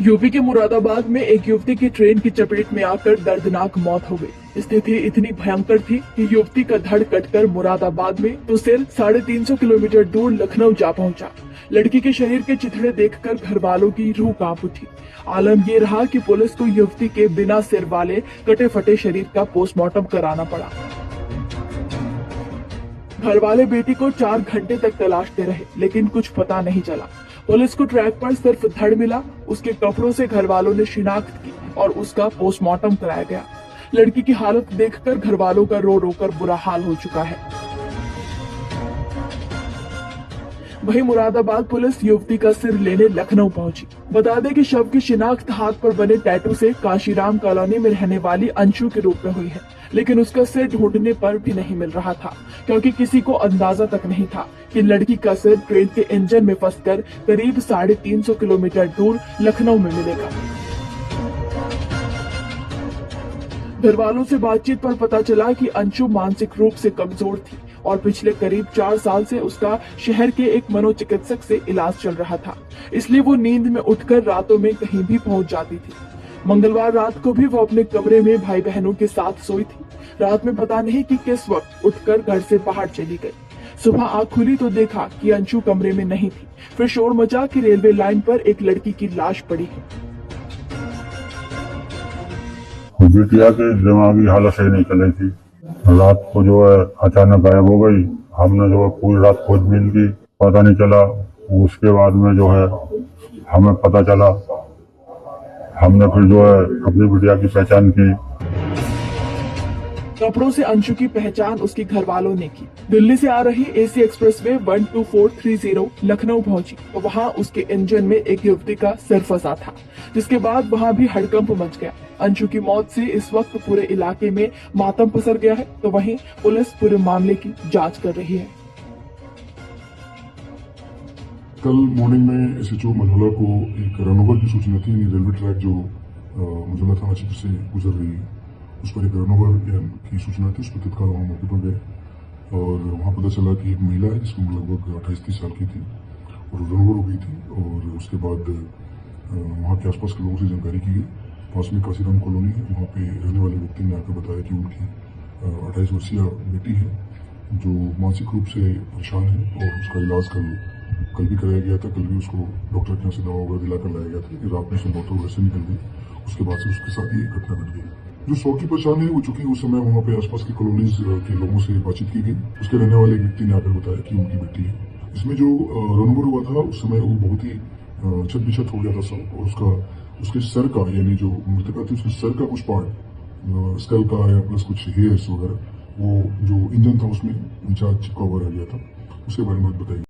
UP के मुरादाबाद में एक युवती की ट्रेन की चपेट में आकर दर्दनाक मौत हो गई। स्थिति इतनी भयंकर थी कि युवती का धड़ कटकर मुरादाबाद में तो सिर 350 किलोमीटर दूर लखनऊ जा पहुंचा। लड़की के शरीर के चिथड़े देखकर घर वालों की रूह कांप उठी। आलम ये रहा कि पुलिस को युवती के बिना सिर वाले कटे फटे शरीर का पोस्टमार्टम कराना पड़ा। घर वाले बेटी को 4 घंटे तक तलाशते रहे, लेकिन कुछ पता नहीं चला। पुलिस को ट्रैक पर सिर्फ धड़ मिला। उसके कपड़ों से घर वालों ने शिनाख्त की और उसका पोस्टमार्टम कराया गया। लड़की की हालत देखकर घर वालों का रो रो कर बुरा हाल हो चुका है। वहीं मुरादाबाद पुलिस युवती का सिर लेने लखनऊ पहुंची। बता दें कि शव की शिनाख्त हाथ पर बने टैटू से काशीराम कॉलोनी में रहने वाली अंशु के रूप में हुई है, लेकिन उसका सिर ढूंढने पर भी नहीं मिल रहा था, क्योंकि किसी को अंदाजा तक नहीं था कि लड़की का सिर ट्रेन के इंजन में फंसकर करीब 350 किलोमीटर दूर लखनऊ में मिलेगा। घर वालों से बातचीत पर पता चला कि अंशु मानसिक रूप से कमजोर थी और पिछले करीब 4 साल से उसका शहर के एक मनोचिकित्सक से इलाज चल रहा था, इसलिए वो नींद में उठकर रातों में कहीं भी पहुंच जाती थी। मंगलवार रात को भी वो अपने कमरे में भाई बहनों के साथ सोई थी। रात में पता नहीं कि किस वक्त उठकर घर से बाहर चली गई। सुबह आँख खुली तो देखा कि अंशु कमरे में नहीं थी। फिर शोर मचा कि रेलवे लाइन पर एक लड़की की लाश पड़ी है। बिटिया की दिमागी हालत सही नहीं चल रही थी। रात को जो है अचानक गायब हो गई। हमने जो है पूरी रात खोजबीन की, पता नहीं चला। उसके बाद में जो है हमें पता चला। हमने फिर जो है अपनी बिटिया की पहचान की। कपड़ों से अंशु की पहचान उसके घर वालों ने की। दिल्ली से आ रही एसी एक्सप्रेस वे 12430 लखनऊ पहुंची तो वहां उसके इंजन में एक युवती का सिर फंसा था, जिसके बाद वहां भी हड़कंप मच गया। अंशु की मौत से इस वक्त पूरे इलाके में मातम पसर गया है, तो वहीं पुलिस पूरे मामले की जांच कर रही है। कल मॉर्निंग में एसएचओ मझौला को एक रनओवर की सूचना थी। रेलवे ट्रैक जो मझौला थाना क्षेत्र से गुजर रही है, उस पर एक रनओवर की सूचना थी। उस पर तत्काल वहाँ मौके पर गए और वहाँ पता चला कि एक महिला है जिसकी उम्र लगभग 28-30 साल की थी और रनओवर हो गई थी। और उसके बाद वहाँ के आसपास के लोगों से जानकारी की गई। पास में काशीराम कॉलोनी है, वहाँ पे रहने वाले व्यक्ति ने आकर बताया कि उनकी 28 वर्षीय बेटी है जो मानसिक रूप से परेशान है और उसका इलाज कल भी कराया गया था। कल भी उसको डॉक्टर के यहाँ से दवा वगैरह दिलाकर लाया गया था कि रात में सुबह तो घर से निकल गई। उसके बाद से उसके साथ ये घटना घट गई। जो शौक की परेशान है वो चूंकि उस समय वहाँ पे आसपास के कॉलोनीज के लोगों से बातचीत की गई, उसके रहने वाले व्यक्ति ने आकर बताया कि उनकी बेटी है। इसमें जो रनओवर हुआ था उस समय वो बहुत ही छत बिछत हो गया था सब, और उसके सर का, यानी जो मृतका थी उसके सर का कुछ पार्ट, स्कल का या प्लस कुछ हेयर्स वगैरह, वो जो इंजन था उसमें नीचा चिपका हुआ रह गया था। उसके बारे में बताइए।